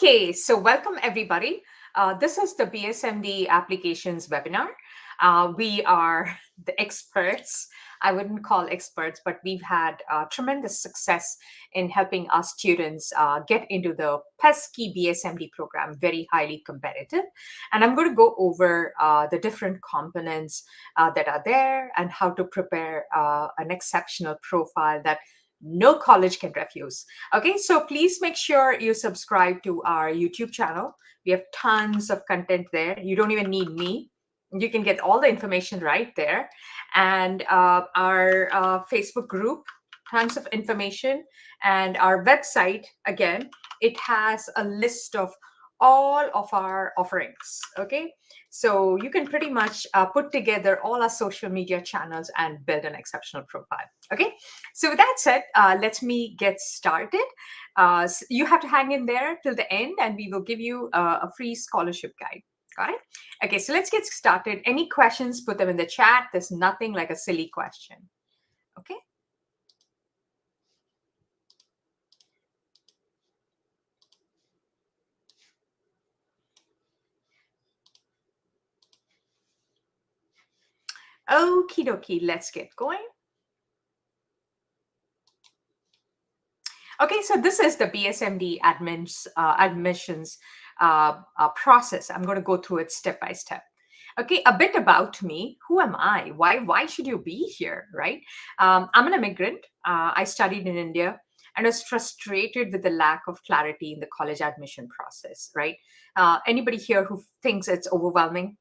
Okay, so welcome everybody. This is the BSMD applications webinar. We are the experts. I wouldn't call experts, but we've had tremendous success in helping our students get into the pesky BSMD program, very highly competitive. And I'm going to go over the different components that are there and how to prepare an exceptional profile that no college can refuse. Okay, so please make sure you subscribe to our YouTube channel. We have tons of content there. You don't even need me. You can get all the information right there. And our Facebook group, tons of information. And our website, again, it has a list of all of our offerings. Okay, so you can pretty much put together all our social media channels and build an exceptional profile. Okay, so with that said, let me get started. You have to hang in there till the end and we will give you a free scholarship guide. Got it? Okay, so let's get started. Any questions, put them in the chat. There's nothing like a silly question. Okay. Okie dokie, let's get going. Okay, so this is the BSMD admissions process. I'm going to go through it step by step. Okay, a bit about me. Who am I? Why should you be here, right? I'm an immigrant. I studied in India and was frustrated with the lack of clarity in the college admission process, right? Anybody here who thinks it's overwhelming?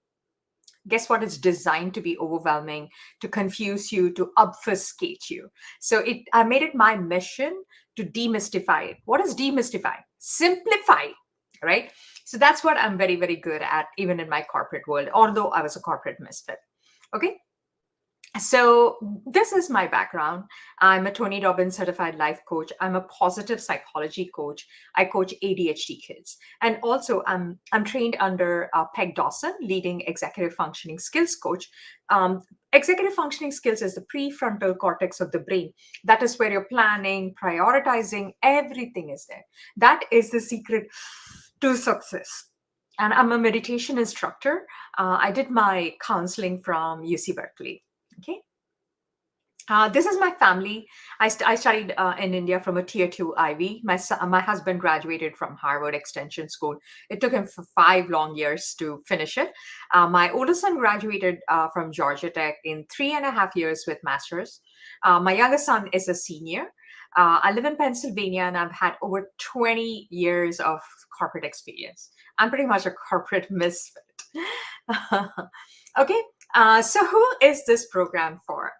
Guess what? It's designed to be overwhelming, to confuse you, to obfuscate you. So I made it my mission to demystify it. What is demystify? Simplify, right? So that's what I'm very, very good at, even in my corporate world, although I was a corporate misfit. Okay. So this is my background. I'm a Tony Robbins certified life coach. I'm a positive psychology coach. I coach ADHD kids. And also I'm trained under Peg Dawson, leading executive functioning skills coach. Executive functioning skills is the prefrontal cortex of the brain. That is where you're planning, prioritizing, everything is there. That is the secret to success. And I'm a meditation instructor. I did my counseling from UC Berkeley. Okay. This is my family. I studied in India from a tier 2 Ivy. My husband graduated from Harvard Extension School. It took him for 5 long years to finish it. My oldest son graduated from Georgia Tech in 3.5 years with master's. My youngest son is a senior. I live in Pennsylvania and I've had over 20 years of corporate experience. I'm pretty much a corporate misfit. Okay. So who is this program for?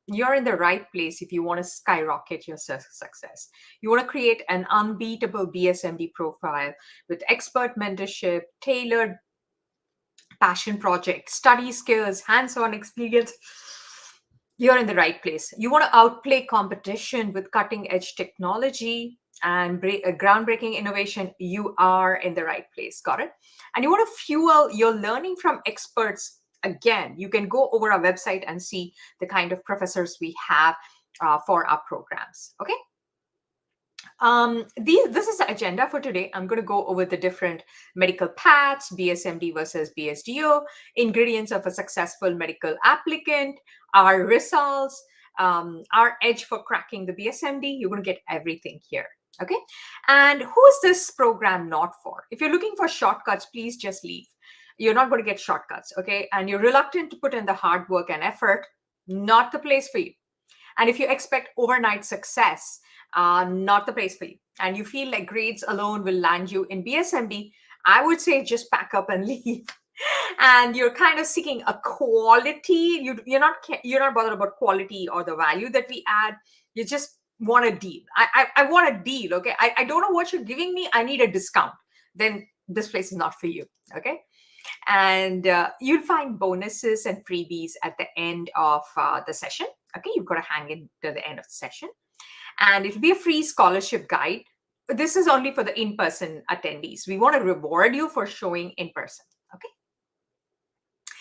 You're in the right place if you want to skyrocket your success. You want to create an unbeatable BSMD profile with expert mentorship, tailored passion project, study skills, hands-on experience. You're in the right place. You want to outplay competition with cutting-edge technology and groundbreaking innovation. You are in the right place. Got it? And you want to fuel your learning from experts. Again, you can go over our website and see the kind of professors we have for our programs. Okay. This is the agenda for today. I'm going to go over the different medical paths, BSMD versus BSDO, ingredients of a successful medical applicant, our results, our edge for cracking the BSMD. You're going to get everything here. Okay. And who is this program not for? If you're looking for shortcuts, please just leave. You're not going to get shortcuts. Okay. And you're reluctant to put in the hard work and effort, not the place for you. And if you expect overnight success, not the place for you, and you feel like grades alone will land you in BSMD, I would say just pack up and leave. And you're kind of seeking a quality. You're not bothered about quality or the value that we add. You just want a deal. I want a deal. Okay. I don't know what you're giving me. I need a discount. Then this place is not for you. Okay. And you'll find bonuses and freebies at the end of the session. Okay, you've got to hang in to the end of the session. And it'll be a free scholarship guide. This is only for the in-person attendees. We want to reward you for showing in person. Okay.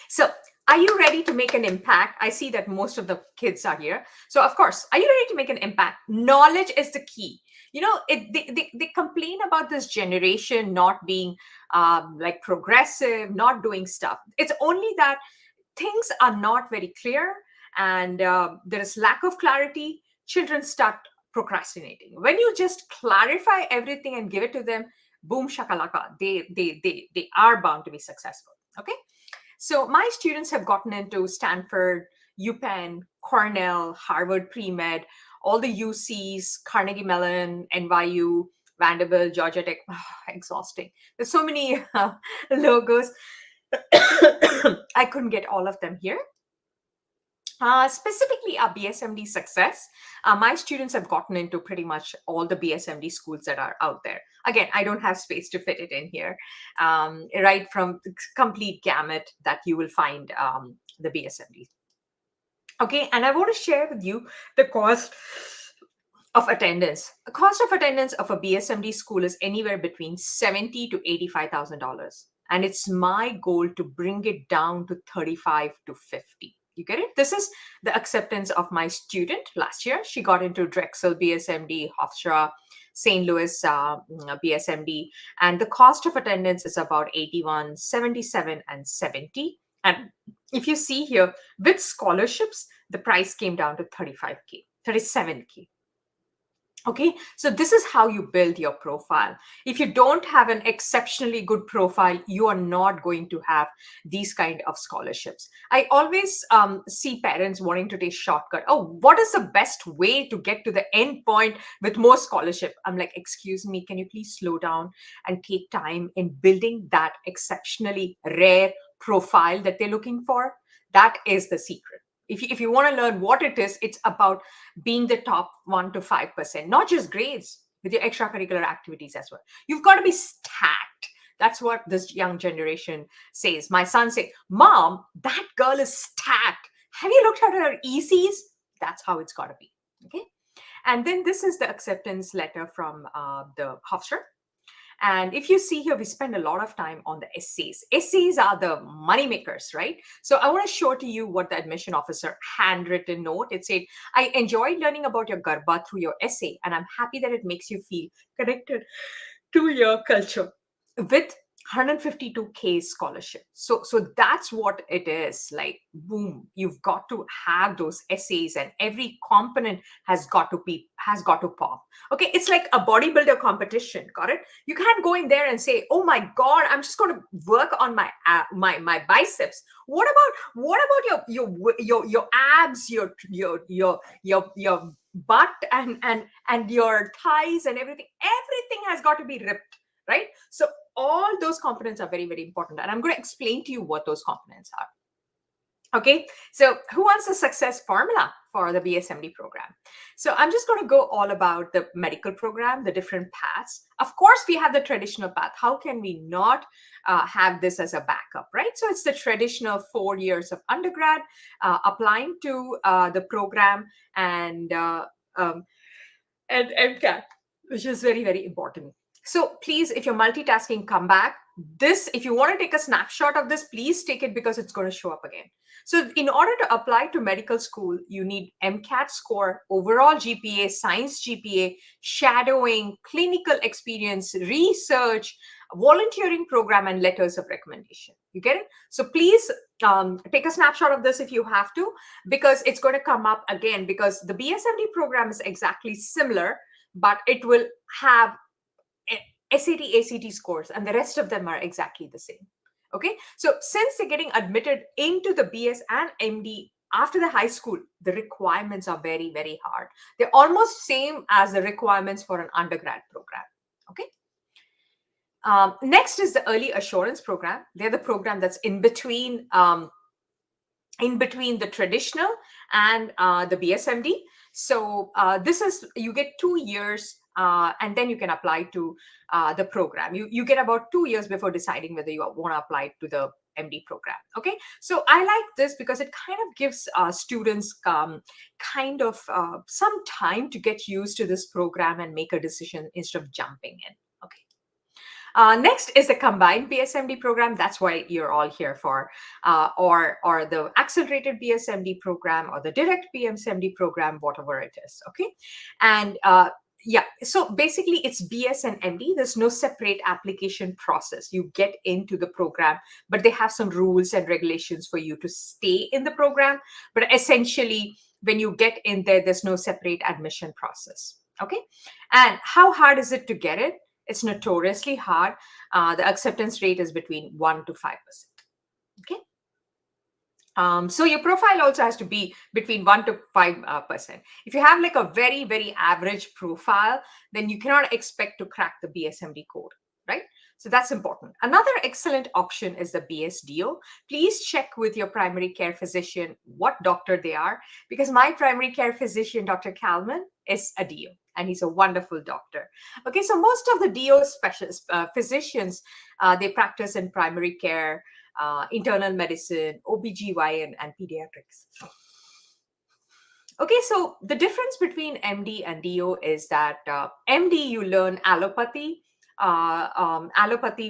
So Are you ready to make an impact? I see that most of the kids are here. So, of course, are you ready to make an impact? Knowledge is the key. They complain about this generation not being like progressive, not doing stuff. It's only that things are not very clear, and there is lack of clarity. Children start procrastinating. When you just clarify everything and give it to them, boom shakalaka, they are bound to be successful. Okay, so my students have gotten into Stanford, UPenn, Cornell, Harvard pre-med, all the UCs, Carnegie Mellon, NYU, Vanderbilt, Georgia Tech. Exhausting. There's so many logos. I couldn't get all of them here. Specifically, our BSMD success, my students have gotten into pretty much all the BSMD schools that are out there. Again, I don't have space to fit it in here, right from the complete gamut that you will find the BSMD. Okay, and I want to share with you the cost of attendance. The cost of attendance of a BSMD school is anywhere between $70,000 to $85,000, and it's my goal to bring it down to 35 to 50. You get it? This is the acceptance of my student last year. She got into Drexel BSMD, Hofstra, St. Louis BSMD, and the cost of attendance is about 81, 77, and 70. And if you see here, with scholarships, the price came down to 35K, 37K. Okay, so this is how you build your profile. If you don't have an exceptionally good profile, you are not going to have these kind of scholarships. I always see parents wanting to take shortcut. Oh, what is the best way to get to the end point with more scholarship? I'm like, excuse me, can you please slow down and take time in building that exceptionally rare profile that they're looking for? That is the secret. If you want to learn what it is, it's about being the top 1 to 5%, not just grades, with your extracurricular activities as well. You've got to be stacked. That's what this young generation says. My son says, Mom, that girl is stacked. Have you looked at her ECs? That's how it's got to be. Okay. And then this is the acceptance letter from the Hofstra. And if you see here, we spend a lot of time on the essays. Essays are the money makers, right? So I want to show to you what the admission officer handwritten note. It said, I enjoyed learning about your Garba through your essay, and I'm happy that it makes you feel connected to your culture with 152K scholarship. So that's what it is. Like, boom, you've got to have those essays, and every component has got to pop. Okay, it's like a bodybuilder competition. Got it? You can't go in there and say, oh my god, I'm just going to work on my my biceps. What about your abs, your butt, and your thighs and everything has got to be ripped, right? So all those components are very, very important, and I'm going to explain to you what those components are. Okay, so who wants a success formula for the BSMD program? So I'm just going to go all about the medical program, the different paths. Of course, we have the traditional path. How can we not have this as a backup, right? So it's the traditional 4 years of undergrad, applying to the program, and MCAT, which is very, very important. So please, if you're multitasking, come back. This, if you want to take a snapshot of this, please take it, because it's going to show up again. So in order to apply to medical school, you need MCAT score, overall GPA, science GPA, shadowing, clinical experience, research, volunteering program, and letters of recommendation. You get it? So please take a snapshot of this if you have to, because it's going to come up again, because the BSMD program is exactly similar, but it will have SAT, ACT scores, and the rest of them are exactly the same. Okay, so since they're getting admitted into the BS and MD after the high school, the requirements are very, very hard. They're almost same as the requirements for an undergrad program. Okay. Next is the early assurance program. They're the program that's in between the traditional and the BSMD. So this is, you get 2 years, and then you can apply to the program. You get about 2 years before deciding whether you want to apply to the MD program. Okay, so I like this because it kind of gives students kind of some time to get used to this program and make a decision instead of jumping in. Okay. Next is the combined BSMD program. That's what you're all here for, or the accelerated BSMD program, or the direct PMCMD program, whatever it is. Okay, and yeah, so basically it's BS and MD. There's no separate application process. You get into the program, but they have some rules and regulations for you to stay in the program. But essentially, when you get in there, there's no separate admission process. Okay, and how hard is it to get it? It's notoriously hard. The acceptance rate is between 1 to 5%. Okay. So your profile also has to be between 1 to 5%. If you have like a very, very average profile, then you cannot expect to crack the BSMD code, right? So that's important. Another excellent option is the BSDO. Please check with your primary care physician what doctor they are, because my primary care physician, Dr. Kalman, is a DO, and he's a wonderful doctor. Okay, so most of the DO specialists, physicians, they practice in primary care, internal medicine, OBGYN, and pediatrics. Okay, so the difference between MD and DO is that MD, you learn allopathy,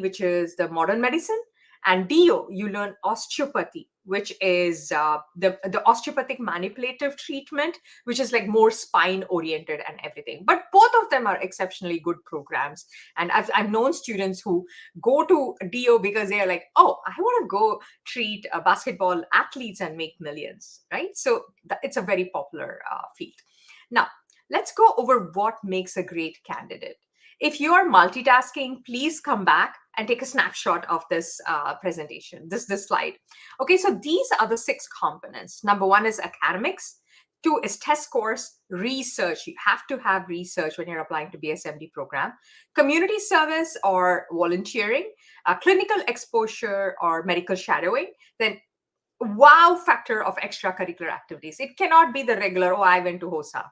which is the modern medicine, and DO, you learn osteopathy, which is the osteopathic manipulative treatment, which is like more spine oriented and everything. But both of them are exceptionally good programs. And I've known students who go to DO because they are like, oh, I want to go treat basketball athletes and make millions, right? So it's a very popular field. Now, let's go over what makes a great candidate. If you are multitasking, please come back and take a snapshot of this presentation, this slide. Okay, so these are the 6 components. Number 1 is academics. 2 is test scores, research. You have to have research when you're applying to BSMD program. Community service or volunteering, clinical exposure or medical shadowing. Then wow factor of extracurricular activities. It cannot be the regular, oh, I went to HOSA,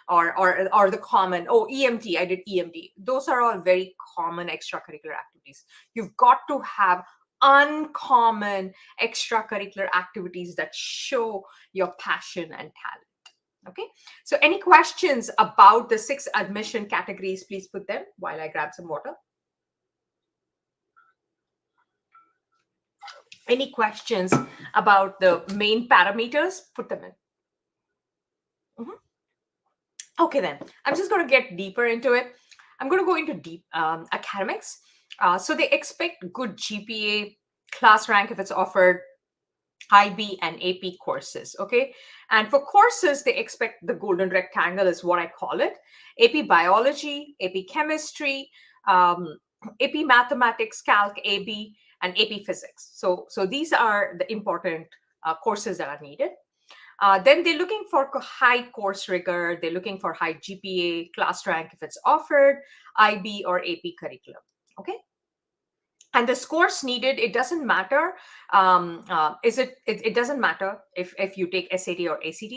or the common, oh, EMT, I did EMT. Those are all very common extracurricular activities. You've got to have uncommon extracurricular activities that show your passion and talent. Okay, so any questions about the 6 admission categories, please put them while I grab some water. Any questions about the main parameters? Put them in. Okay, then I'm just going to get deeper into it. I'm going to go into deep academics. So they expect good GPA, class rank if it's offered, IB and AP courses. Okay, and for courses, they expect the golden rectangle is what I call it: AP biology, AP chemistry, AP mathematics, calc, AB, and AP physics. So these are the important courses that are needed. Then they're looking for high course rigor. They're looking for high GPA, class rank if it's offered, IB or AP curriculum. Okay. And the scores needed, it doesn't matter. It doesn't matter if you take SAT or ACT.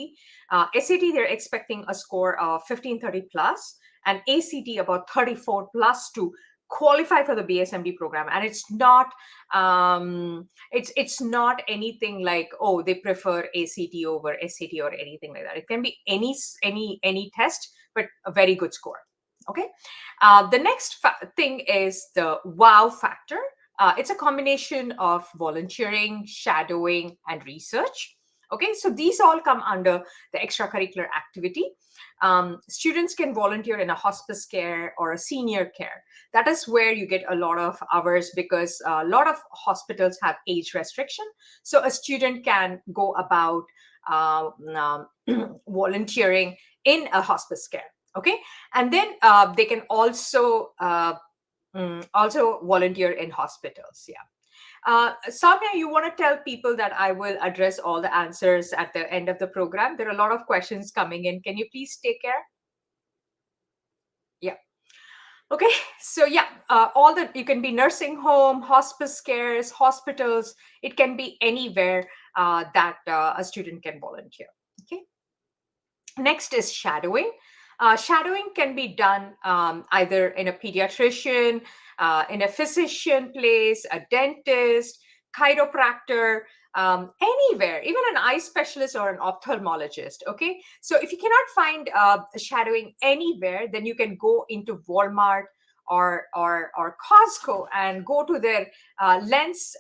SAT, they're expecting a score of 1530 plus, and ACT about 34 plus to qualify for the BSMD program. And it's not it's not anything like, oh, they prefer ACT over SAT or anything like that. It can be any test, but a very good score. Okay. The next thing is the wow factor. It's a combination of volunteering, shadowing, and research. Okay, so these all come under the extracurricular activity. Students can volunteer in a hospice care or a senior care. That is where you get a lot of hours, because a lot of hospitals have age restriction. So a student can go about volunteering in a hospice care. Okay, and then they can also volunteer in hospitals. Yeah. Soumya, you want to tell people that I will address all the answers at the end of the program? There are a lot of questions coming in. Can you please take care? Yeah. Okay. So yeah, you can be nursing home, hospice cares, hospitals. It can be anywhere that a student can volunteer. Okay. Next is shadowing. Shadowing can be done either in a pediatrician, in a physician place, a dentist, chiropractor, anywhere, even an eye specialist or an ophthalmologist. Okay, so if you cannot find shadowing anywhere, then you can go into Walmart or Costco and go to their lens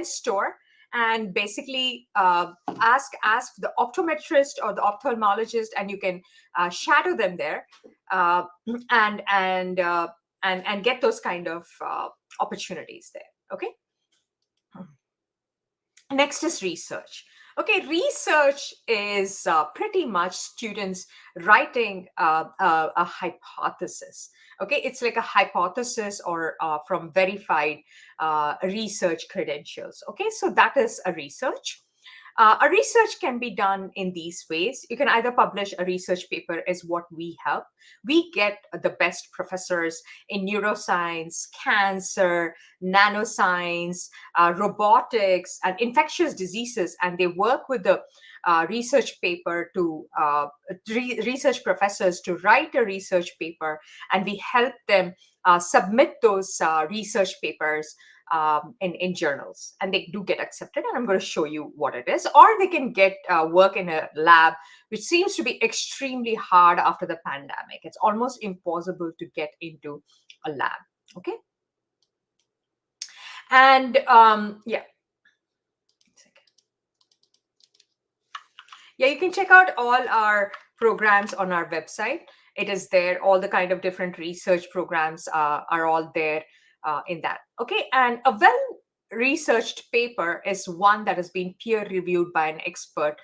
store and basically ask the optometrist or the ophthalmologist, and you can shadow them there, uh, and and uh, and get those kind of opportunities there. Okay. Next is research. Okay, research is pretty much students writing a hypothesis. Okay, it's like a hypothesis or from verified research credentials. Okay, so that is a research. A research can be done in these ways. You can either publish a research paper, is what we help. We get the best professors in neuroscience, cancer, nanoscience, robotics, and infectious diseases, and they work with the research paper to research professors to write a research paper, and we help them submit those research papers in journals, and they do get accepted, and I'm going to show you what it is. Or they can get work in a lab, which seems to be extremely hard after the pandemic. It's almost impossible to get into a lab. Okay. And yeah, you can check out all our programs on our website. It is there. All the kind of different research programs are all there in that. Okay. And a well researched paper is one that has been peer reviewed by an expert,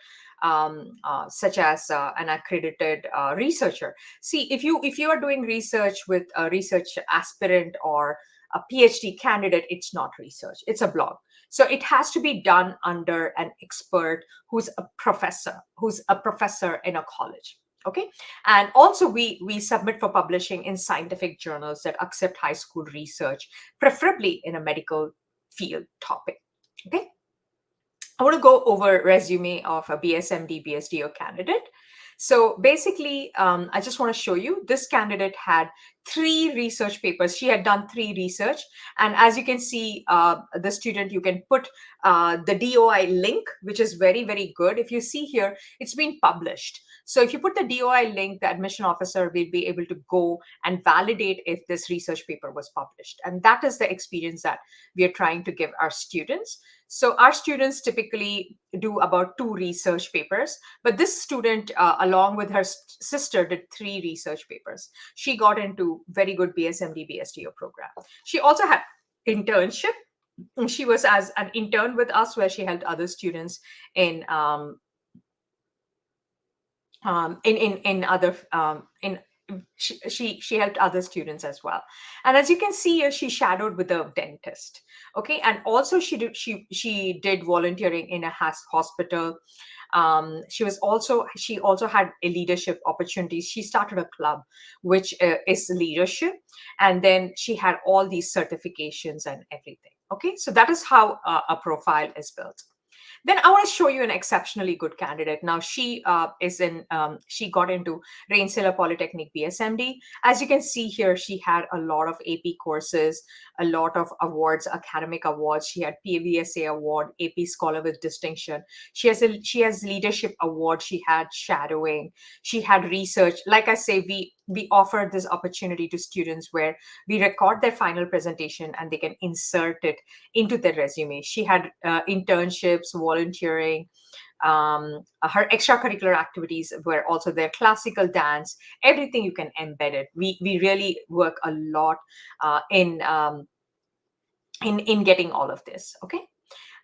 such as an accredited researcher. See, if you are doing research with a research aspirant or a PhD candidate, it's not research, it's a blog. So it has to be done under an expert who's a professor in a college. Okay. And also we submit for publishing in scientific journals that accept high school research, preferably in a medical field topic. Okay. I want to go over resume of a BSMD, BSDO candidate. So basically, I just want to show you this candidate had 3 research papers. She had done 3 research. And as you can see, the student, you can put the DOI link, which is very, very good. If you see here, it's been published. So if you put the DOI link, the admission officer will be able to go and validate if this research paper was published. And that is the experience that we are trying to give our students. So our students typically do about 2 research papers, but this student, along with her sister, did 3 research papers. She got into very good BSMD, BSDO program. She also had internship. She was as an intern with us, where she helped other students in other in she helped other students as well. And as you can see here, she shadowed with a dentist. Okay. And also she did volunteering in a hospital. She also had a leadership opportunities. She started a club, which is leadership, and then she had all these certifications and everything. Okay, so that is how a profile is built. Then I want to show you an exceptionally good candidate. Now she she got into Rensselaer Polytechnic BSMD. As you can see here, she had a lot of AP courses, a lot of awards, academic awards. She had PVSA award, AP Scholar with Distinction. She has leadership award. She had shadowing. She had research. Like I say, we offer this opportunity to students where we record their final presentation and they can insert it into their resume. She had internships, volunteering. Her extracurricular activities were also there, classical dance, everything you can embed it. We really work a lot in getting all of this. Okay.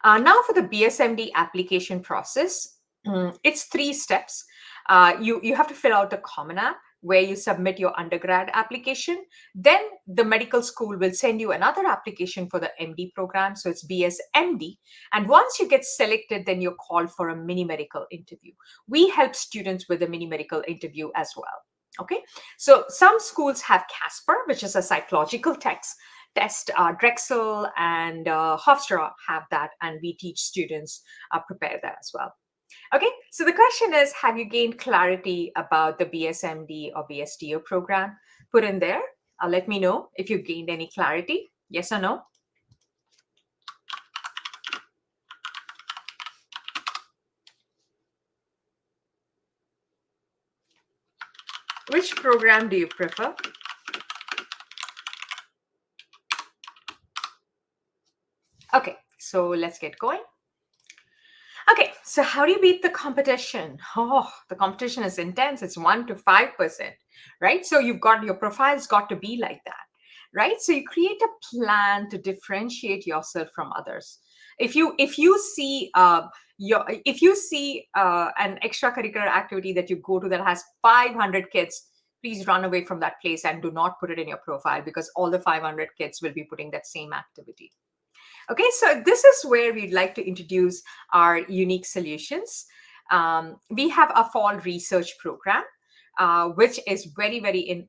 Now for the BSMD application process, it's 3 steps. You have to fill out the Common App, where you submit your undergrad application. Then the medical school will send you another application for the MD program. So it's BSMD. And once you get selected, then you're called for a mini medical interview. We help students with a mini medical interview as well. Okay. So some schools have Casper, which is a psychological test. Drexel and Hofstra have that, and we teach students prepare that as well. Okay, so the question is, have you gained clarity about the BSMD or BSDO program? Put in there. Let me know if you gained any clarity. Yes or no? Which program do you prefer? So let's get going. Okay, so how do you beat the competition? Oh, the competition is intense. It's 1 to 5%, right? So you've got your profile's got to be like that, right? So you create a plan to differentiate yourself from others. If you see an extracurricular activity that you go to that has 500 kids, please run away from that place and do not put it in your profile, because all the 500 kids will be putting that same activity. Okay, so this is where we'd like to introduce our unique solutions. We have a fall research program, which is very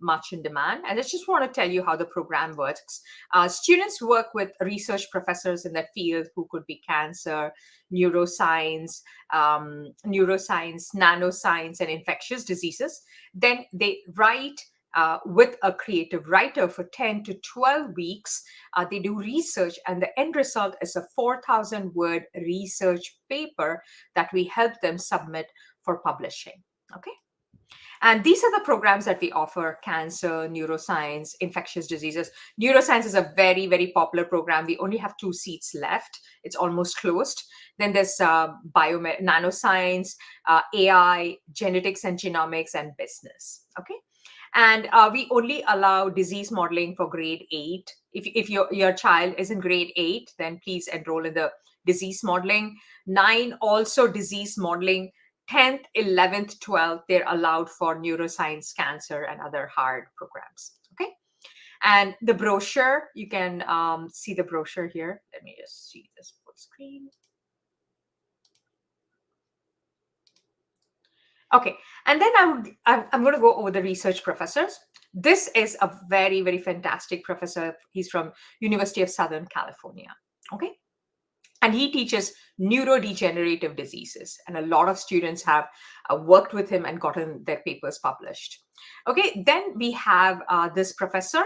much in demand. And I just want to tell you how the program works. Students work with research professors in that field, who could be cancer, neuroscience, nanoscience, and infectious diseases. Then they write with a creative writer for 10 to 12 weeks. They do research, and the end result is a 4,000-word research paper that we help them submit for publishing. Okay. And these are the programs that we offer: cancer, neuroscience, infectious diseases. Neuroscience is a very popular program. We only have 2 seats left. It's almost closed. Then there's nanoscience, AI, genetics and genomics, and business. Okay. And we only allow disease modeling for grade 8. If your child is in grade 8, then please enroll in the disease modeling. 9, also disease modeling. 10th, 11th, 12th, they're allowed for neuroscience, cancer, and other hard programs. Okay. And the brochure, you can see the brochure here. Let me just see this full screen. Okay, and then I'm going to go over the research professors. This is a very fantastic professor. He's from University of Southern California. Okay, and he teaches neurodegenerative diseases, and a lot of students have worked with him and gotten their papers published. Okay, then we have this professor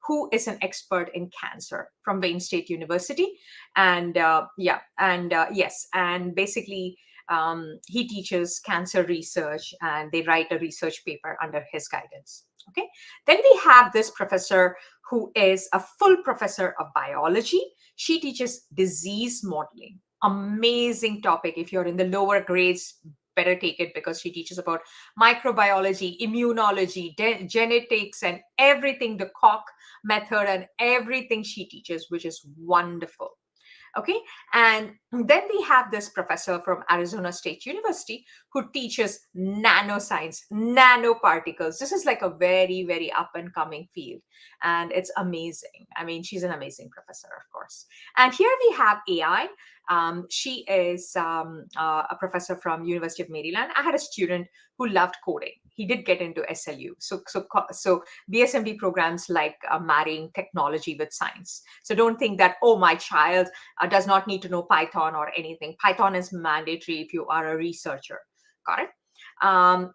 who is an expert in cancer from Wayne State University, and yes, and basically he teaches cancer research, and they write a research paper under his guidance. Okay, then we have this professor who is a full professor of biology. She teaches disease modeling. Amazing topic. If you're in the lower grades, better take it, because she teaches about microbiology, immunology, genetics, and everything, the Koch method, and everything she teaches, which is wonderful. Okay, and then we have this professor from Arizona State University who teaches nanoscience, nanoparticles. This is like a very up and coming field, and it's amazing. I mean, she's an amazing professor, of course. And here we have AI. She is a professor from University of Maryland. I had a student who loved coding. He did get into SLU. So BSMD programs like marrying technology with science. So don't think that, oh, my child does not need to know Python or anything. Python is mandatory if you are a researcher. Got it?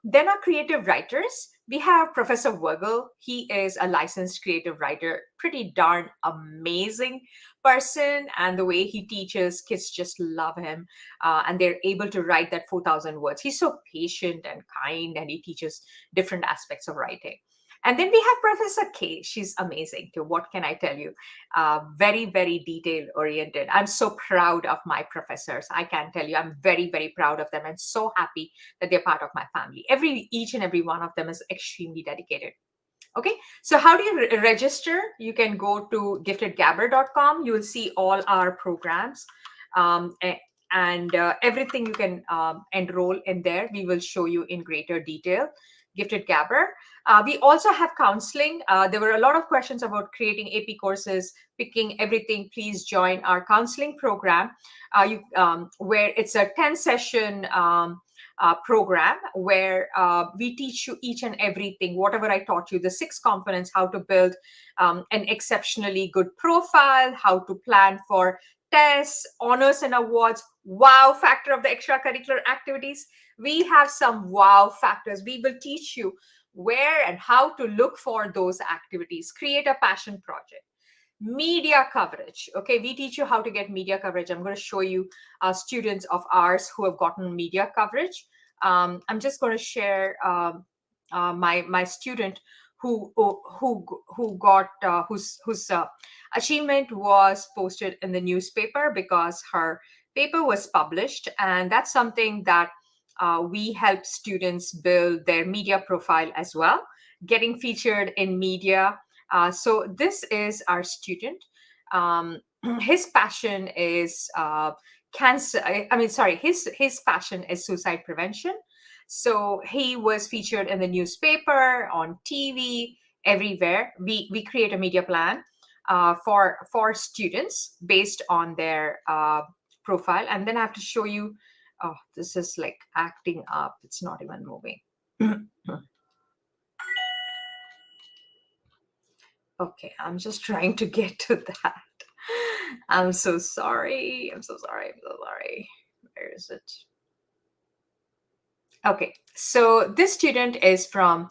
Then our creative writers, we have Professor Virgil. He is a licensed creative writer, pretty darn amazing person. And the way he teaches, kids just love him. And they're able to write that 4,000 words. He's so patient and kind, and he teaches different aspects of writing. And then we have Professor K. She's amazing too. What can I tell you? Very detail oriented. I'm so proud of my professors. I can tell you, I'm very proud of them, and so happy that they're part of my family. Each and every one of them is extremely dedicated. Okay, so how do you register? You can go to giftedgabber.com. You will see all our programs, and everything you can enroll in there. We will show you in greater detail. Gifted Gabber. We also have counseling. There were a lot of questions about creating AP courses, picking everything. Please join our counseling program, where it's a 10-session program where we teach you each and everything, whatever I taught you, the 6 components: how to build an exceptionally good profile, how to plan for tests, honors and awards, wow factor of the extracurricular activities. We have some wow factors. We will teach you where and how to look for those activities. Create a passion project. Media coverage. Okay, we teach you how to get media coverage. I'm going to show you students of ours who have gotten media coverage. I'm just going to share my student whose achievement was posted in the newspaper because her paper was published, and that's something that we help students build their media profile as well, getting featured in media. So this is our student. Um, his passion is cancer. I mean, sorry, his passion is suicide prevention. So he was featured in the newspaper, on TV, everywhere. We create a media plan for students based on their profile, and then I have to show you. Oh, this is like acting up. It's not even moving. Okay, I'm just trying to get to that. I'm so sorry. I'm so sorry. I'm so sorry. Where is it? Okay, so this student is from,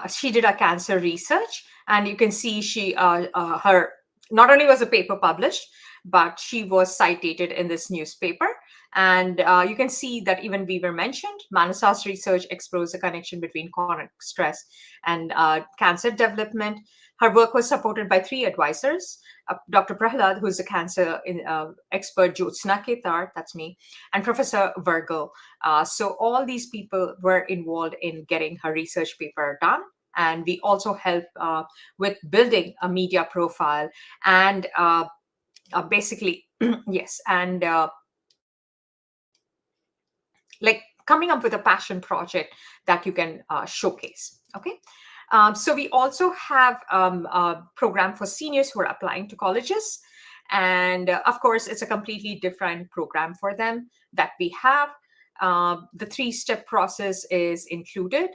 she did a cancer research, and you can see her, not only was a paper published, but she was cited in this newspaper. And you can see that even we were mentioned. Manasa's research explores the connection between chronic stress and cancer development. Her work was supported by 3 advisors, Dr. Prahlad, who's a cancer expert, Jyotsna Ketar, that's me, and Professor Virgil. So all these people were involved in getting her research paper done. And we also help with building a media profile and basically, yes, and like coming up with a passion project that you can showcase. Okay. So we also have a program for seniors who are applying to colleges. And of course, it's a completely different program for them that we have. The 3-step process is included,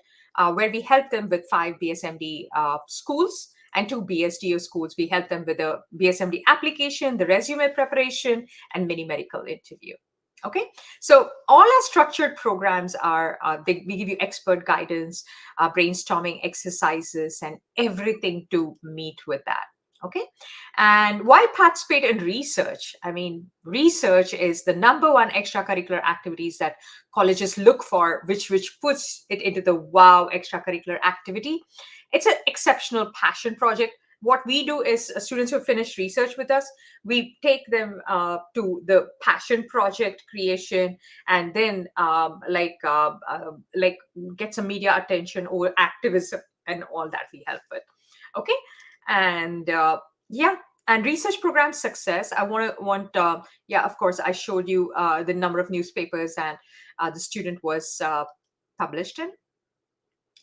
where we help them with 5 BSMD schools and 2 BSDO schools. We help them with the BSMD application, the resume preparation, and mini medical interview. Okay, so all our structured programs are, we give you expert guidance, brainstorming exercises, and everything to meet with that. Okay, and why participate in research? I mean, research is the #1 extracurricular activities that colleges look for, which puts it into the wow extracurricular activity. It's an exceptional passion project. What we do is students who finish research with us, we take them to the passion project creation, and then like get some media attention or activism and all that we help with. Okay, and yeah, and research program success. I yeah, of course, I showed you the number of newspapers and the student was published in.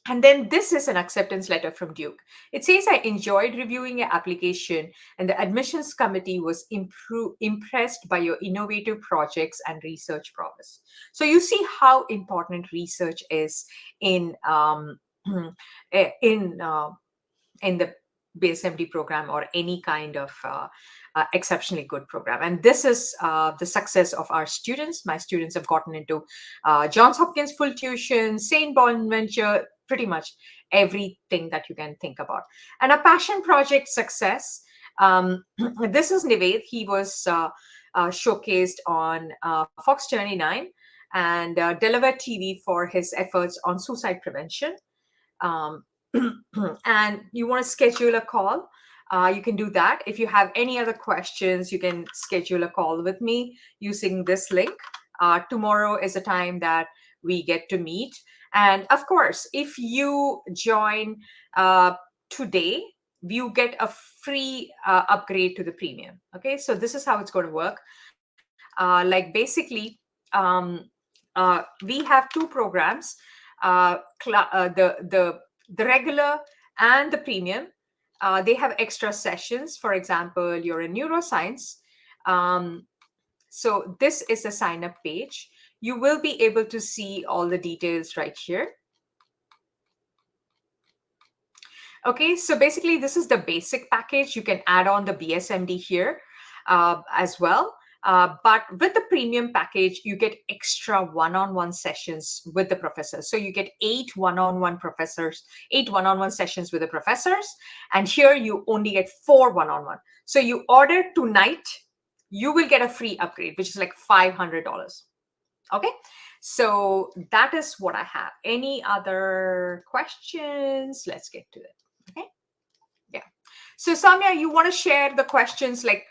And then this is an acceptance letter from Duke. It says, I enjoyed reviewing your application, and the admissions committee was impressed by your innovative projects and research promise. So you see how important research is in in in the BSMD program or any kind of exceptionally good program. And this is the success of our students. My students have gotten into Johns Hopkins full tuition, St. Bonaventure, pretty much everything that you can think about. And a passion project success. This is Nived. He was showcased on Fox 29 and Delaware TV for his efforts on suicide prevention. Um, and you want to schedule a call, you can do that. If you have any other questions, you can schedule a call with me using this link. Tomorrow is a time that we get to meet. And of course, if you join today, you get a free upgrade to the premium. Okay, so this is how it's going to work. Like basically, we have 2 programs, the regular and the premium. They have extra sessions. For example, you're in neuroscience. So this is a sign up page. You will be able to see all the details right here. Okay, so basically this is the basic package. You can add on the BSMD here as well. But with the premium package, you get extra one-on-one sessions with the professors. So you get 8 one-on-one sessions with the professors. And here you only get 4 one-on-one. So you order tonight, you will get a free upgrade, which is like $500. Okay, so that is what I have. Any other questions? Let's get to it. Okay. Yeah. So Samya, you want to share the questions, like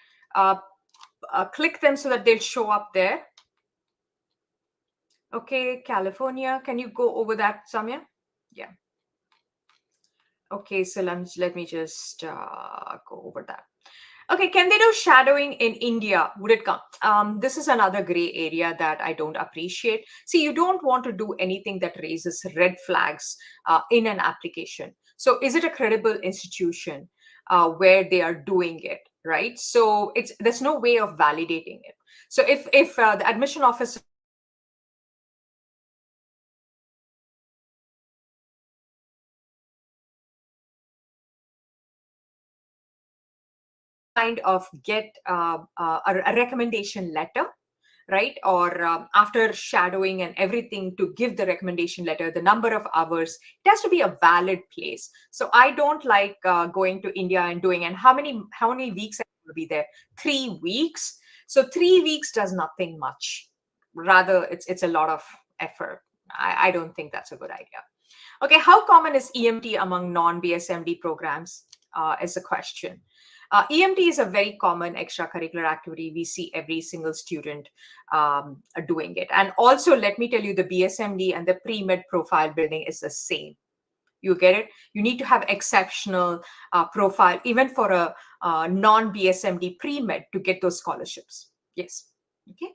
click them so that they'll show up there. Okay, California. Can you go over that, Samya? Yeah. Okay, so let me just go over that. Okay, can they do shadowing in India? Would it come? This is another gray area that I don't appreciate. See, you don't want to do anything that raises red flags in an application. So, is it a credible institution where they are doing it, right? So, there's no way of validating it. So, if the admission officer kind of get a recommendation letter, right? Or after shadowing and everything to give the recommendation letter, the number of hours, it has to be a valid place. So I don't like going to India and doing, and how many weeks I will be there? 3 weeks. So 3 weeks does nothing much. Rather, it's a lot of effort. I don't think that's a good idea. Okay, how common is EMT among non-BSMD programs? Is the question. EMT is a very common extracurricular activity. We see every single student doing it. And also, let me tell you, the BSMD and the pre-med profile building is the same. You get it? You need to have exceptional profile, even for a non-BSMD pre-med, to get those scholarships. Yes. Okay.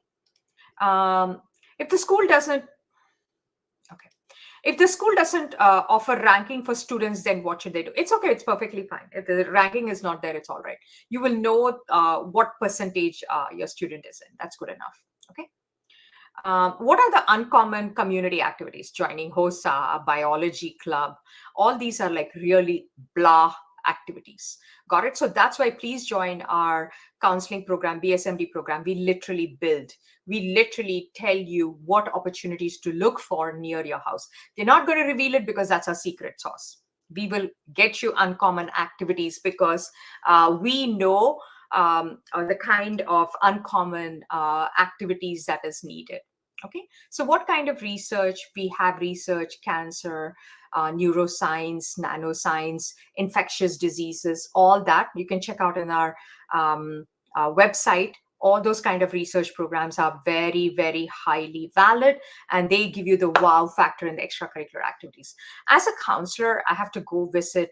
If the school doesn't, okay. If the school doesn't offer ranking for students, then what should they do? It's okay. It's perfectly fine. If the ranking is not there, it's all right. You will know what percentage your student is in. That's good enough. Okay. What are the uncommon community activities? Joining HOSA, biology club. All these are like really blah activities. Got it? So that's why please join our counseling program, BSMD program. We literally build. We literally tell you what opportunities to look for near your house. They're not going to reveal it because that's our secret sauce. We will get you uncommon activities because we know the kind of uncommon activities that is needed. Okay, so what kind of research? We have research, cancer, neuroscience, nanoscience, infectious diseases, all that you can check out in our website. All those kind of research programs are very, very highly valid, and they give you the wow factor in the extracurricular activities. As a counselor, I have to go visit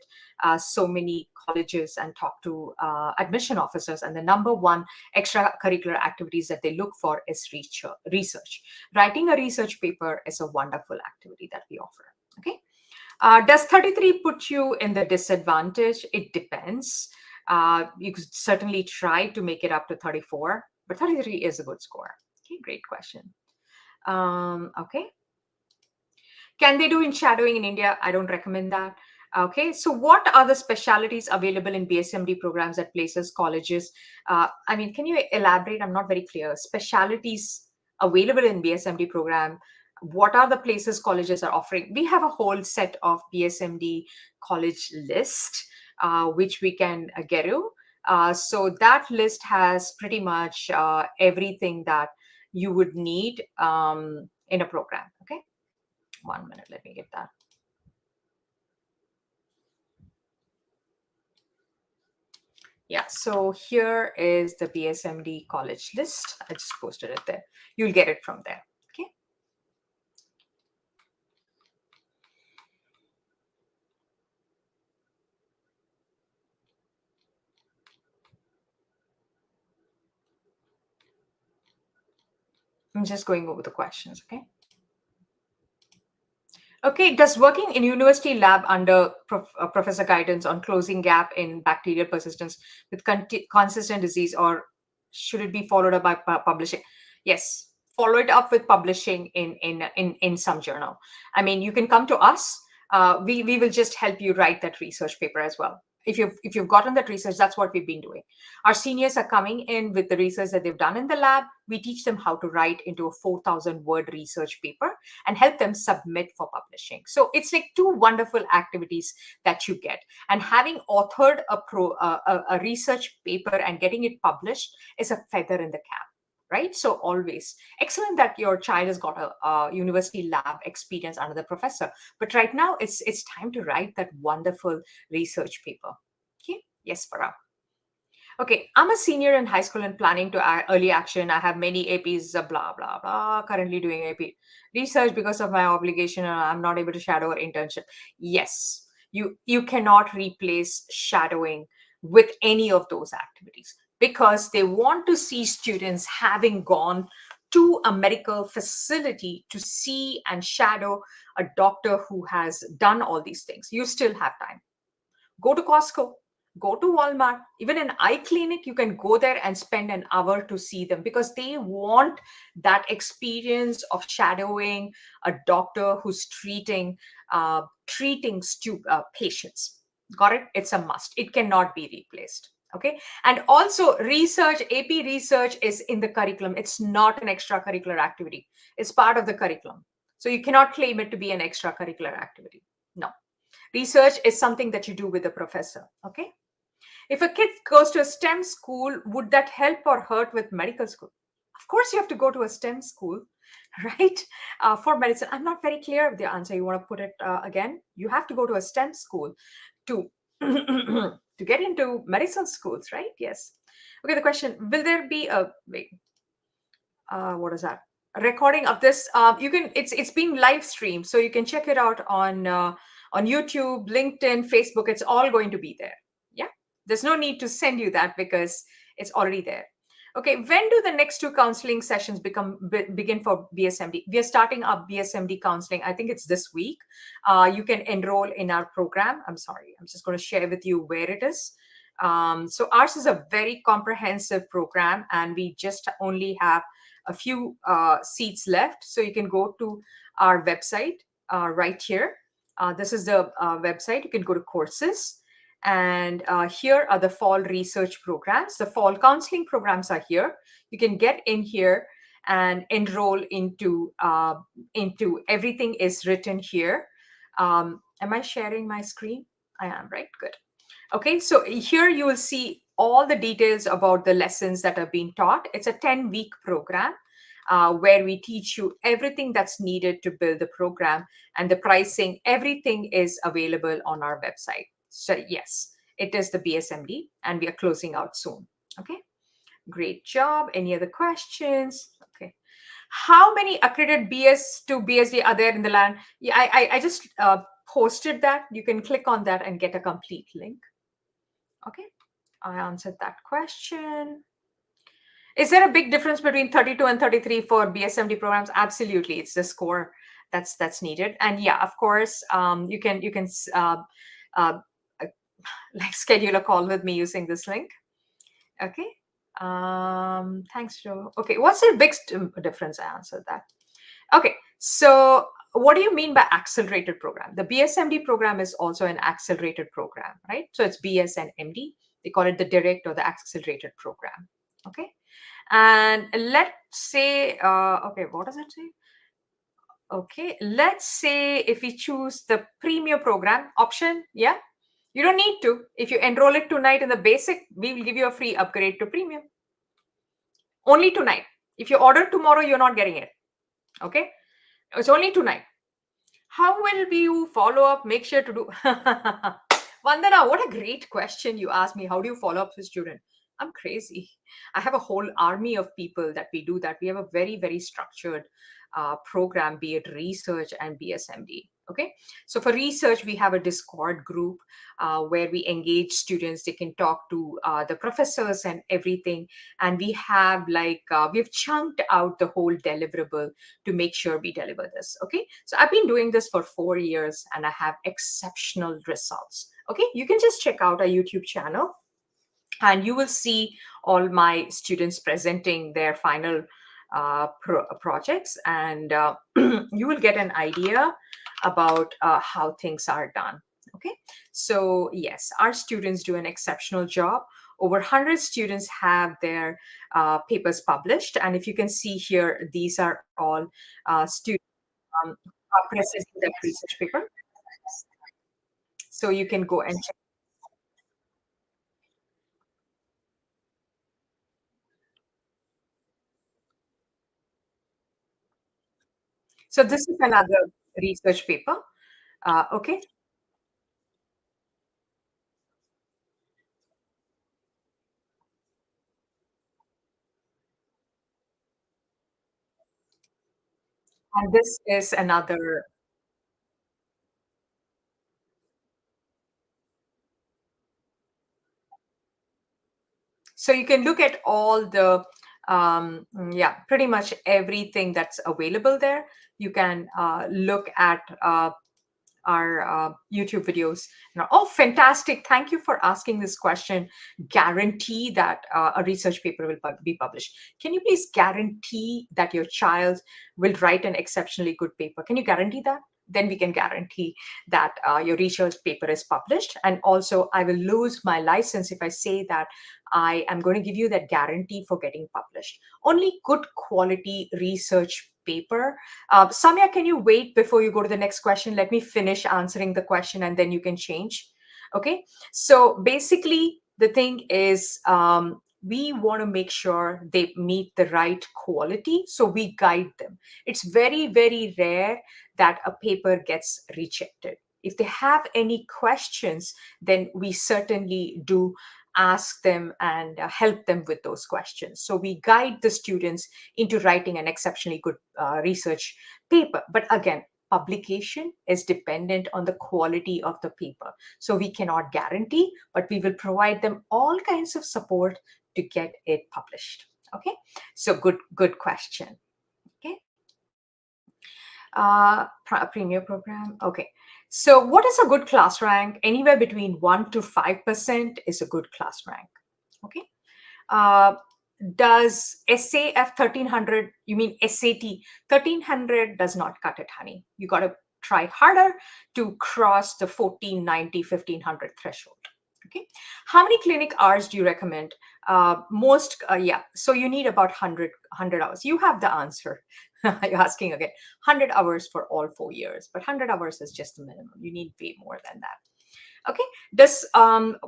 so many colleges and talk to admission officers, and the number one extracurricular activities that they look for is research. Writing a research paper is a wonderful activity that we offer. Okay. Does 33 put you in the disadvantage? It depends. You could certainly try to make it up to 34, but 33 is a good score. Okay, great question. Okay. Can they do in shadowing in India? I don't recommend that. Okay, so what are the specialities available in BSMD programs at places, colleges? I mean, can you elaborate? I'm not very clear. Specialities available in BSMD program. What are the places colleges are offering? We have a whole set of BSMD college list, which we can get you. So that list has pretty much everything that you would need in a program. Okay, 1 minute, let me get that. Yeah, so here is the BSMD college list. I just posted it there. You'll get it from there. Okay. I'm just going over the questions. Okay. Okay, does working in university lab under professor guidance on closing gap in bacterial persistence with consistent disease, or should it be followed up by publishing? Yes, follow it up with publishing in some journal. I mean, you can come to us. We will just help you write that research paper as well. If you've gotten that research, that's what we've been doing. Our seniors are coming in with the research that they've done in the lab. We teach them how to write into a 4,000 word research paper and help them submit for publishing. So it's like two wonderful activities that you get. And having authored a research paper and getting it published is a feather in the cap. right? So always excellent that your child has got a university lab experience under the professor. But right now, it's time to write that wonderful research paper. Okay, yes, Farah. Okay, I'm a senior in high school and planning to early action. I have many APs, blah, blah, blah, currently doing AP research because of my obligation. I'm not able to shadow or internship. Yes, you cannot replace shadowing with any of those activities because they want to see students having gone to a medical facility to see and shadow a doctor who has done all these things. You still have time. Go to Costco, go to Walmart, even an eye clinic, you can go there and spend an hour to see them because they want that experience of shadowing a doctor who's treating patients. Got it? It's a must. It cannot be replaced. Okay. And also research, AP research is in the curriculum. It's not an extracurricular activity. It's part of the curriculum. So you cannot claim it to be an extracurricular activity. No. Research is something that you do with the professor. Okay. If a kid goes to a STEM school, would that help or hurt with medical school? Of course, you have to go to a STEM school, right? For medicine. I'm not very clear of the answer. You want to put it again? You have to go to a STEM school to to get into medicine schools, right? Yes. Okay. The question: will there be a wait? What is that? A recording of this. You can. It's being live streamed, so you can check it out on YouTube, LinkedIn, Facebook. It's all going to be there. Yeah. There's no need to send you that because it's already there. Okay. When do the next two counseling sessions begin for BSMD? We are starting our BSMD counseling. I think it's this week. You can enroll in our program. I'm sorry. I'm just going to share with you where it is. So ours is a very comprehensive program, and we just only have a few seats left. So you can go to our website right here. This is the website. You can go to courses. And here are the fall research programs. The fall counseling programs are here. You can get in here and enroll into everything is written here. Am I sharing my screen? I am, right? Good. Okay, so here you will see all the details about the lessons that are being taught. It's a 10-week program where we teach you everything that's needed to build the program, and the pricing, everything is available on our website. So yes, it is the BSMD, and we are closing out soon. Okay, great job. Any other questions? Okay. How many accredited BS to BSD are there in the land? Yeah, I just posted that. You can click on that and get a complete link. Okay, I answered that question. Is there a big difference between 32 and 33 for BSMD programs? Absolutely, it's the score that's needed. And yeah, of course, you can uh, like schedule a call with me using this link. Okay. Thanks, Joe. Okay, what's the big difference? I answered that. Okay, so what do you mean by accelerated program? The BSMD program is also an accelerated program, right? So it's BS and MD. They call it the direct or the accelerated program. Okay, and let's say, okay, what does it say? Okay, let's say if we choose the premium program option, yeah, you don't need to. If you enroll it tonight in the basic, we will give you a free upgrade to premium. Only tonight. If you order tomorrow, you're not getting it. Okay, it's only tonight. How will you follow up? Make sure to do. Vandana, what a great question you asked me. How do you follow up with student? I'm crazy. I have a whole army of people that we do that. We have a very, very structured program, be it research and BSMD. Okay. So for research, we have a Discord group where we engage students. They can talk to the professors and everything. And we have we've chunked out the whole deliverable to make sure we deliver this. Okay. So I've been doing this for 4 years and I have exceptional results. Okay. You can just check out our YouTube channel and you will see all my students presenting their final projects, and you will get an idea about how things are done. Okay, so yes, our students do an exceptional job. Over 100 students have their papers published, and if you can see here, these are all students presenting their research paper. So you can go and check. So this is another research paper. Okay. And this is another. So you can look at all the, yeah, pretty much everything that's available there. You can look at our YouTube videos. Oh, fantastic. Thank you for asking this question. Guarantee that a research paper will be published. Can you please guarantee that your child will write an exceptionally good paper? Can you guarantee that? Then we can guarantee that your research paper is published. And also, I will lose my license if I say that I am going to give you that guarantee for getting published. Only good quality research paper. Samya, can you wait before you go to the next question? Let me finish answering the question and then you can change. Okay. So basically, the thing is, we want to make sure they meet the right quality. So we guide them. It's very, very rare that a paper gets rejected. If they have any questions, then we certainly do ask them and help them with those questions. So we guide the students into writing an exceptionally good research paper. But again, publication is dependent on the quality of the paper. So we cannot guarantee, but we will provide them all kinds of support to get it published. Okay, so good question. Okay, premier program. Okay, so what is a good class rank? Anywhere between 1 to 5% is a good class rank. Okay. Uh, does SAF 1300, you mean SAT 1300 does not cut it, honey. You got to try harder to cross the 1490, 1500 threshold. Okay. How many clinic hours do you recommend? Yeah. So you need about 100 hours. You have the answer. You're asking again. 100 hours for all 4 years, but 100 hours is just the minimum. You need way more than that. Okay. Does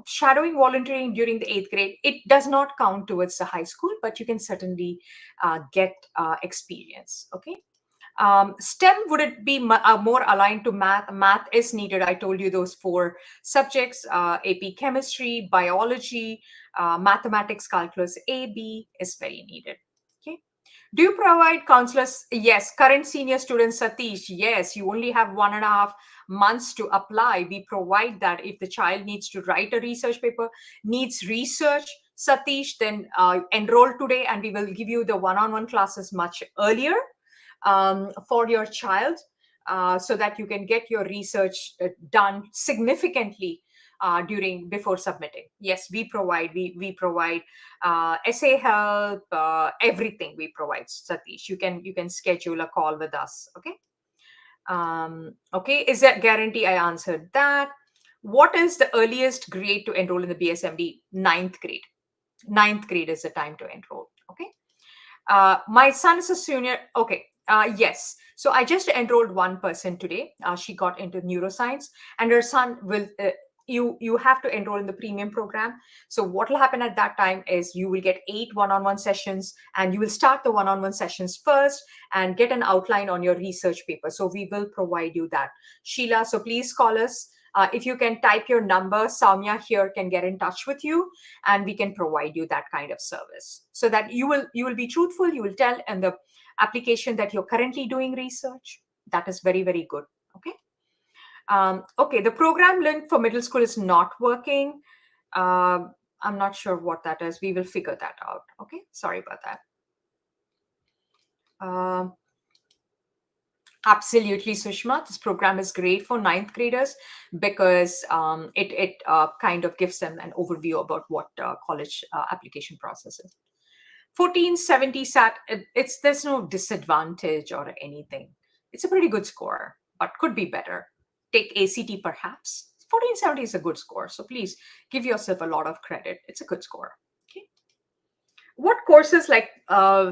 shadowing volunteering during the 8th grade, it does not count towards the high school, but you can certainly get experience. Okay. STEM, would it be more aligned to math? Math is needed. I told you those 4 subjects: AP chemistry, biology, mathematics, calculus. AB is very needed. Okay. Do you provide counselors? Yes. Current senior student Satish, yes. You only have 1.5 months to apply. We provide that. If the child needs to write a research paper, needs research, Satish, then enroll today and we will give you the one-on-one classes much earlier for your child, so that you can get your research done significantly before submitting. Yes, we provide essay help, everything we provide, Satish. You can schedule a call with us. Okay. Okay, is that guarantee? I answered that. What is the earliest grade to enroll in the BSMD? Ninth grade. Ninth grade is the time to enroll. Okay. My son is a senior. Okay. Yes. So I just enrolled one person today. She got into neuroscience, and her son will. You have to enroll in the premium program. So what will happen at that time is you will get 8 one-on-one sessions, and you will start the one-on-one sessions first and get an outline on your research paper. So we will provide you that, Sheila. So please call us. If you can type your number, Soumya here can get in touch with you, and we can provide you that kind of service, so that you will be truthful. You will tell in the application that you're currently doing research. That is very, very good. Okay. Okay, the program link for middle school is not working. I'm not sure what that is. We will figure that out. Okay, sorry about that. Absolutely, Sushma. This program is great for ninth graders because it kind of gives them an overview about what college application process is. 1470 SAT, there's no disadvantage or anything. It's a pretty good score, but could be better. Take ACT perhaps. 1470 is a good score, so please give yourself a lot of credit. It's a good score. Okay. What courses like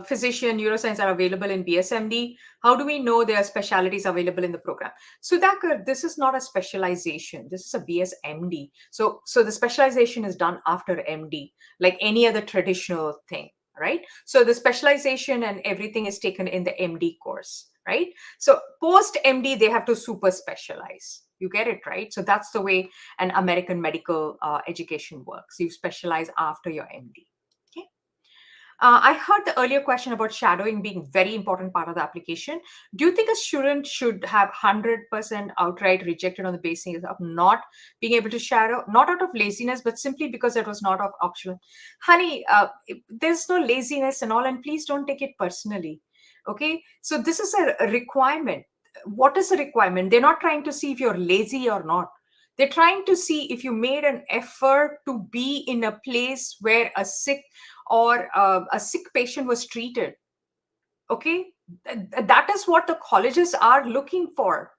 physician, neuroscience are available in BSMD? How do we know there are specialties available in the program? Sudhakar, this is not a specialization. This is a BSMD. So the specialization is done after MD, like any other traditional thing, right? So the specialization and everything is taken in the MD course. right? So post MD, they have to super specialize. You get it, right? So that's the way an American medical education works. You specialize after your MD. Okay. I heard the earlier question about shadowing being very important part of the application. Do you think a student should have 100% outright rejected on the basis of not being able to shadow, not out of laziness, but simply because it was not of optional? Honey, there's no laziness and all, and please don't take it personally. Okay, so this is a requirement. What is a requirement? They're not trying to see if you're lazy or not. They're trying to see if you made an effort to be in a place where a sick or a sick patient was treated. Okay, that is what the colleges are looking for,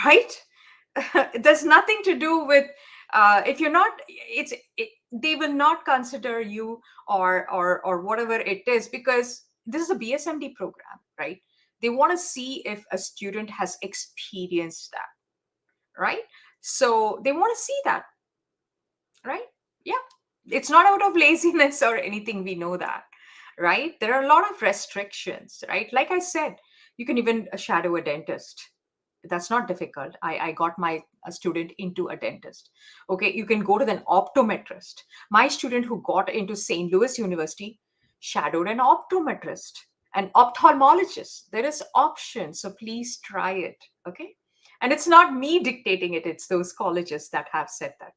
right? There's nothing to do with if you're not. They will not consider you or whatever it is, because this is a BSMD program, right? They want to see if a student has experienced that, right? So they want to see that, right? Yeah, it's not out of laziness or anything, we know that, right? There are a lot of restrictions, right? Like I said, you can even shadow a dentist. That's not difficult. I got my a student into a dentist. Okay, you can go to an optometrist. My student who got into St. Louis University shadowed an optometrist, an ophthalmologist. There is option, so please try it. Okay, and it's not me dictating it, it's those colleges that have said that.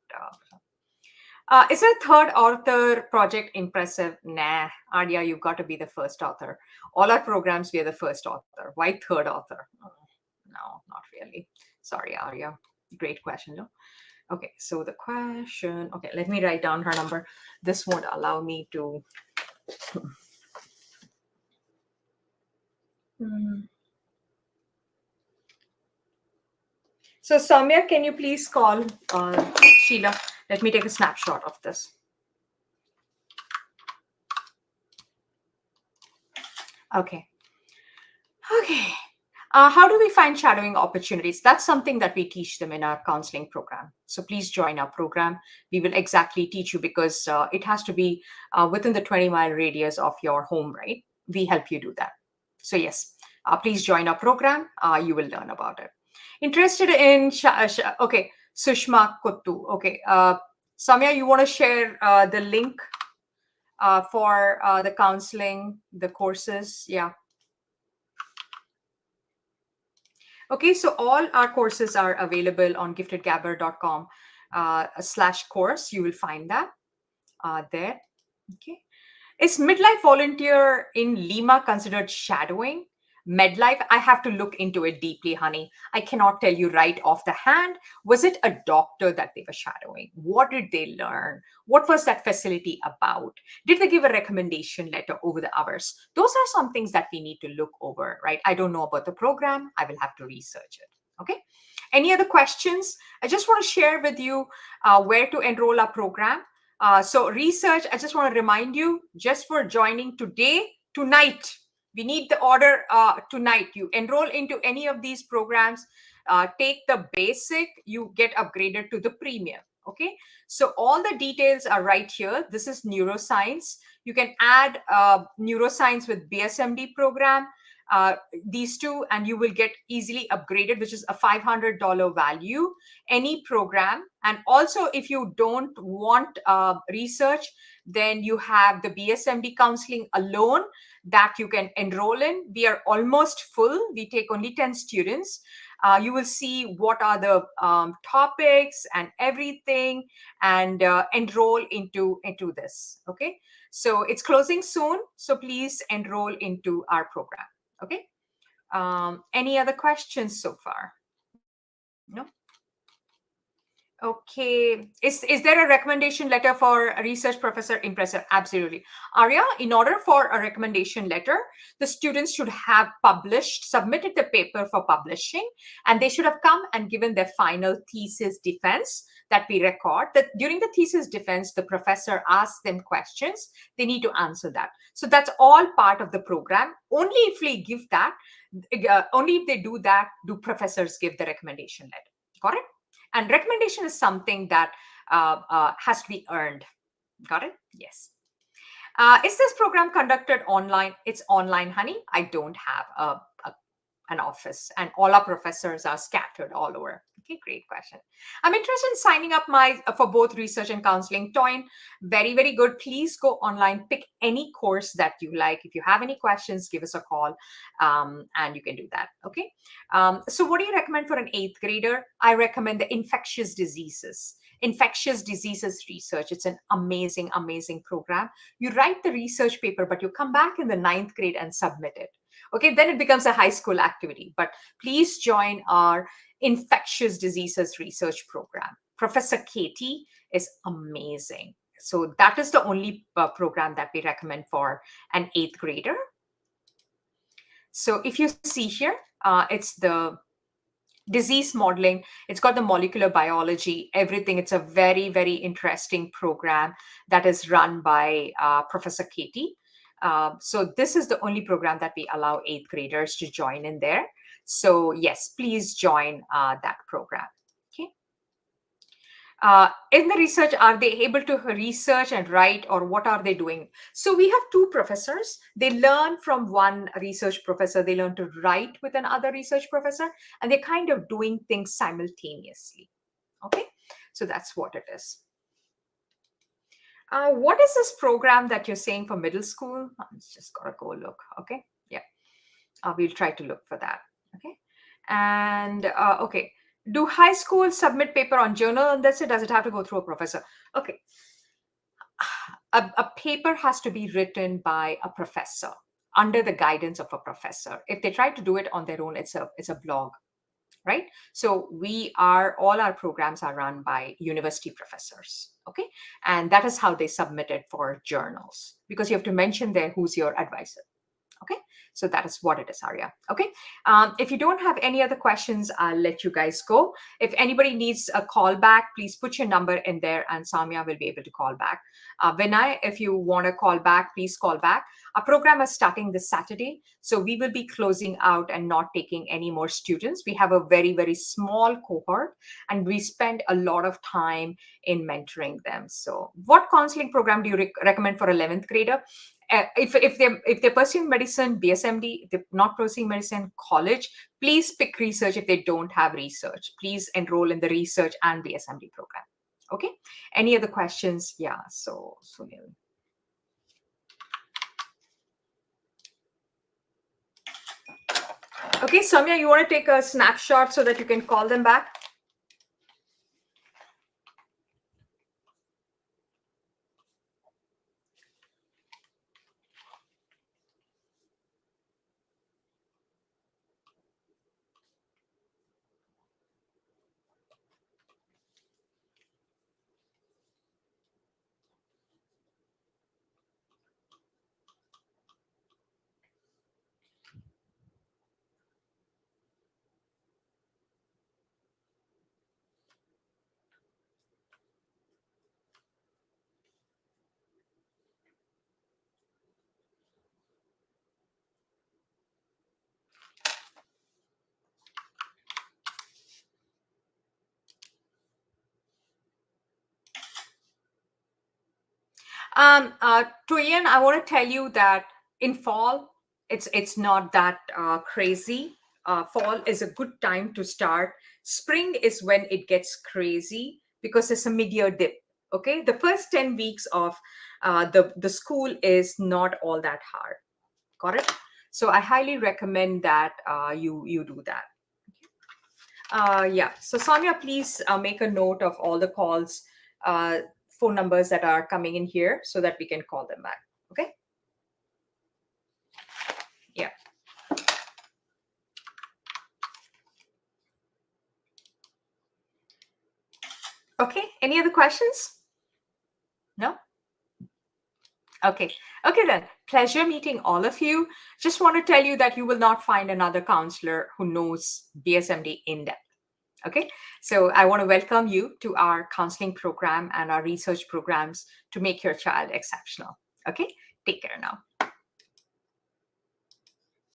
Is a third author project impressive? Nah, Arya, you've got to be the first author. All our programs, we are the first author. Why third author? No, not really. Sorry, Arya. Great question, no? Okay, so the question, okay, let me write down her number. This won't allow me to. So, Samya, can you please call Sheila? Let me take a snapshot of this. Okay. Okay. How do we find shadowing opportunities? That's something that we teach them in our counseling program. So please join our program. We will exactly teach you, because it has to be within the 20-mile radius of your home, right? We help you do that. So yes, please join our program. You will learn about it. Interested in, okay, Sushma Kuttu. Okay. Samya, you want to share the link for the counseling, the courses? Yeah. Okay, so all our courses are available on giftedgabber.com /course. You will find that there. Okay. Is midlife volunteer in Lima considered shadowing? Medlife, I have to look into it deeply, honey. I cannot tell you right off the hand. Was it a doctor that they were shadowing? What did they learn? What was that facility about? Did they give a recommendation letter over the hours? Those are some things that we need to look over, right? I don't know about the program. I will have to research it. Okay. Any other questions? I just want to share with you where to enroll our program. So research, I just want to remind you, just for joining today, tonight, we need the order tonight. You enroll into any of these programs, take the basic, you get upgraded to the premium. Okay, so all the details are right here. This is neuroscience. You can add neuroscience with BSMD program, these two, and you will get easily upgraded, which is a $500 value, any program. And also, if you don't want research, then you have the BSMD counseling alone that you can enroll in. We are almost full. We take only 10 students. You will see what are the topics and everything, and enroll into this. Okay, so it's closing soon, so please enroll into our program. Okay. Any other questions so far? No. Okay. Is there a recommendation letter for a research professor impressive? Absolutely. Arya, in order for a recommendation letter, the students should have submitted the paper for publishing, and they should have come and given their final thesis defense that we record. That during the thesis defense, the professor asks them questions. They need to answer that. So that's all part of the program. Only if we give that, only if they do that, do professors give the recommendation letter. Got it? And recommendation is something that has to be earned. Got it? Yes. Is this program conducted online? It's online, honey. I don't have an office, and all our professors are scattered all over? Okay, great question. I'm interested in signing up for both research and counseling. Toyin, very, very good. Please go online, pick any course that you like. If you have any questions, give us a call, and you can do that. Okay. So what do you recommend for an 8th grader? I recommend the infectious diseases research. It's an amazing, amazing program. You write the research paper, but you come back in the 9th grade and submit it. Okay, then it becomes a high school activity. But please join our infectious diseases research program. Professor Katie is amazing. So that is the only program that we recommend for an 8th grader. So if you see here, it's the disease modeling. It's got the molecular biology, everything. It's a very, very interesting program that is run by Professor Katie. So this is the only program that we allow 8th graders to join in there. So yes, please join that program. Okay. In the research, are they able to research and write, or what are they doing? So we have 2 professors. They learn from one research professor. They learn to write with another research professor, and they're kind of doing things simultaneously. Okay, so that's what it is. What is this program that you're saying for middle school? I'm just gotta go look. Okay, yeah, we'll try to look for that. Okay, and okay. Do high school submit paper on journal and that's it? Does it have to go through a professor? Okay. A paper has to be written by a professor under the guidance of a professor. If they try to do it on their own, it's a blog, right? So all our programs are run by university professors, okay? And that is how they submit it for journals, because you have to mention there who's your advisor. Okay, so that is what it is, Arya. Okay, if you don't have any other questions, I'll let you guys go. If anybody needs a call back, please put your number in there and Samya will be able to call back. Vinay, if you want to call back, please call back. Our program is starting this Saturday, so we will be closing out and not taking any more students. We have a very, very small cohort and we spend a lot of time in mentoring them. So what counseling program do you recommend for 11th grader? If they're pursuing medicine, BSMD, if they're not pursuing medicine, college, please pick research. If they don't have research, please enroll in the research and BSMD program. Okay. Any other questions? Yeah. So Sunil. Okay, Samya, you want to take a snapshot so that you can call them back? Tuyen, I want to tell you that in fall, it's not that crazy. Fall is a good time to start. Spring is when it gets crazy because it's a mid-year dip. Okay, the first 10 weeks of the school is not all that hard. Got it? So I highly recommend that you do that. Yeah. So Sonia, please make a note of all the calls, phone numbers that are coming in here so that we can call them back. Okay. Yeah. Okay. Any other questions? No? Okay. Okay, then. Pleasure meeting all of you. Just want to tell you that you will not find another counselor who knows BSMD in depth. Okay. So I want to welcome you to our counseling program and our research programs to make your child exceptional. Okay. Take care now.